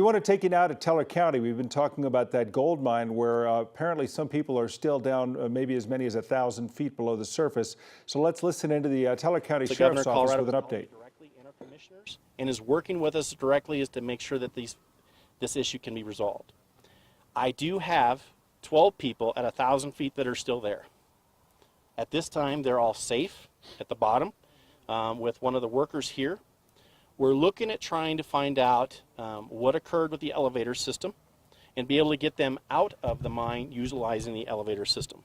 We want to take you now to Teller County. We've been talking about that gold mine where apparently some people are still down maybe as many as 1,000 feet below the surface. So let's listen into the Teller County Sheriff's Office with an update. Directly in our commissioners and is working with us directly is to make sure that this issue can be resolved. I do have 12 people at 1,000 feet that are still there. At this time, they're all safe at the bottom with one of the workers here. We're looking at trying to find out what occurred with the elevator system and be able to get them out of the mine utilizing the elevator system.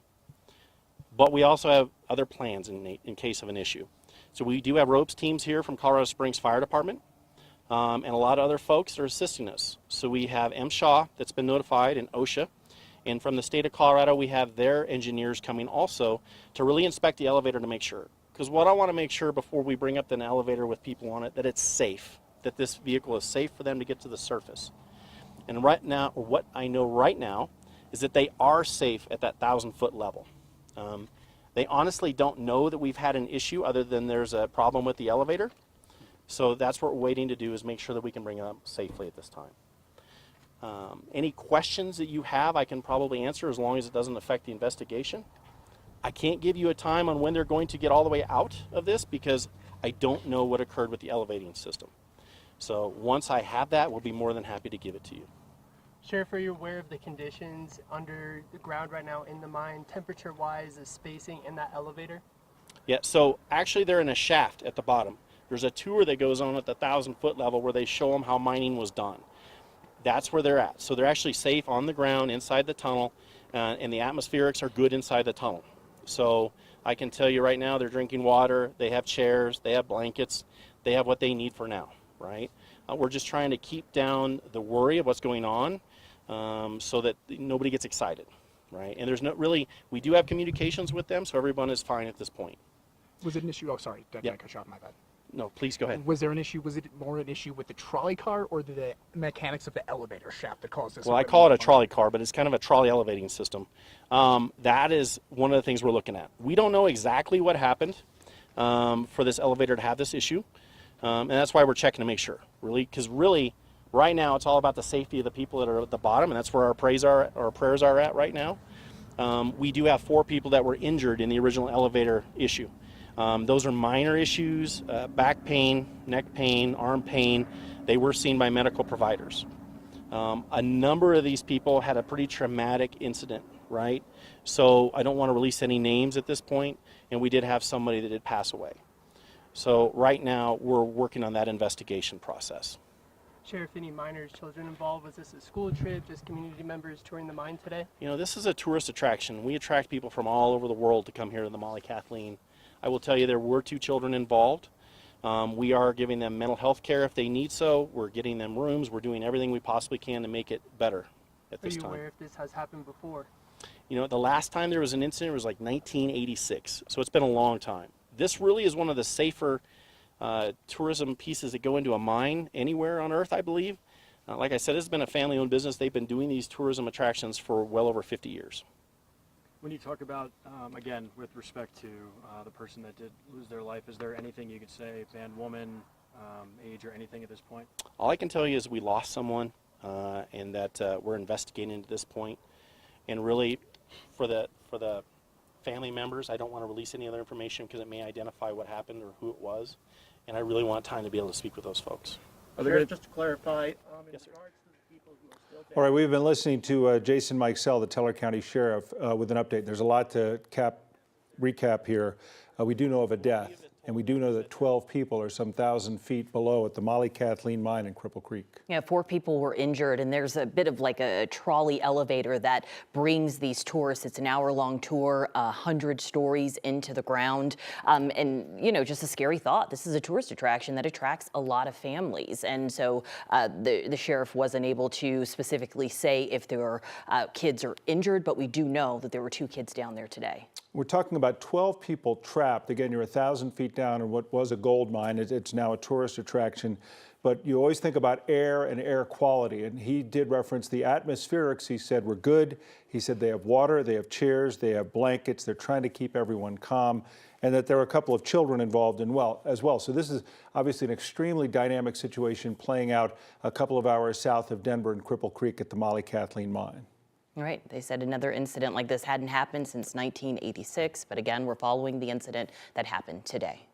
But we also have other plans in case of an issue. So we do have ropes teams here from Colorado Springs Fire Department and a lot of other folks are assisting us. So we have MSHA that's been notified and OSHA. And from the state of Colorado, we have their engineers coming also to really inspect the elevator to make sure. Because what I want to make sure before we bring up an elevator with people on it, that it's safe, that this vehicle is safe for them to get to the surface. And right now, or what I know right now, is that they are safe at that 1,000-foot level. They honestly don't know that we've had an issue other than there's a problem with the elevator. So that's what we're waiting to do, is make sure that we can bring it up safely at this time. Any questions that you have, I can probably answer as long as it doesn't affect the investigation. I can't give you a time on when they're going to get all the way out of this because I don't know what occurred with the elevating system. So once I have that, we'll be more than happy to give it to you. Sheriff, are you aware of the conditions under the ground right now in the mine, temperature-wise, the spacing in that elevator? Yeah, so actually they're in a shaft at the bottom. There's a tour that goes on at the 1,000-foot level where they show them how mining was done. That's where they're at. So they're actually safe on the ground inside the tunnel, and the atmospherics are good inside the tunnel. So I can tell you right now, they're drinking water, they have chairs, they have blankets, they have what they need for now, right? We're just trying to keep down the worry of what's going on so that nobody gets excited, right? And there's no really, we do have communications with them, so everyone is fine at this point. Was it an issue? Oh, sorry, did I cut you off? My bad. No, please go ahead. Was there an issue? Was it more an issue with the trolley car or the mechanics of the elevator shaft that caused this? Well, I call it a trolley car, but it's kind of a trolley elevating system. That is one of the things we're looking at. We don't know exactly what happened for this elevator to have this issue, and that's why we're checking to make sure. Really, because really, right now it's all about the safety of the people that are at the bottom, and that's where our prayers are at right now. We do have 4 people that were injured in the original elevator issue. Those are minor issues, back pain, neck pain, arm pain. They were seen by medical providers. A number of these people had a pretty traumatic incident, right? So I don't want to release any names at this point, and we did have somebody that did pass away. So right now we're working on that investigation process. Sheriff, any minors, children involved? Was this a school trip, just community members touring the mine today? You know, this is a tourist attraction. We attract people from all over the world to come here to the Molly Kathleen. I will tell you there were 2 children involved. We are giving them mental health care if they need so. We're getting them rooms. We're doing everything we possibly can to make it better at this time. Are you aware if this has happened before? You know, the last time there was an incident was like 1986, so it's been a long time. This really is one of the safer tourism pieces that go into a mine anywhere on Earth, I believe. Like I said, it's been a family-owned business. They've been doing these tourism attractions for well over 50 years. When you talk about, again, with respect to the person that did lose their life, is there anything you could say, man, woman, age, or anything at this point? All I can tell you is we lost someone and that we're investigating at this point. And really, for the family members, I don't want to release any other information because it may identify what happened or who it was. And I really want time to be able to speak with those folks. Sheriff, just to clarify, Yes, sir. regards to the people who are still there. All right, we've been listening to Jason Mikesell, the Teller County Sheriff, with an update. There's a lot to recap here. We do know of a death, and we do know that 12 people are some 1,000 feet below at the Molly Kathleen mine in Cripple Creek. Yeah, 4 people were injured, and there's a bit of like a trolley elevator that brings these tourists. It's an hour-long tour, 100 stories into the ground. And, you know, just a scary thought. This is a tourist attraction that attracts a lot of families. And so the sheriff wasn't able to specifically say if there were kids are injured, but we do know that there were 2 kids down there today. We're talking about 12 people trapped. Again, you're 1,000 feet down in what was a gold mine. It's now a tourist attraction. but you always think about air and air quality. And he did reference the atmospherics. He said, we're good. He said they have water, they have chairs, they have blankets. They're trying to keep everyone calm, and that there are a couple of children involved as well. So this is obviously an extremely dynamic situation playing out a couple of hours south of Denver in Cripple Creek at the Molly Kathleen mine. Right. They said another incident like this hadn't happened since 1986. But again, we're following the incident that happened today.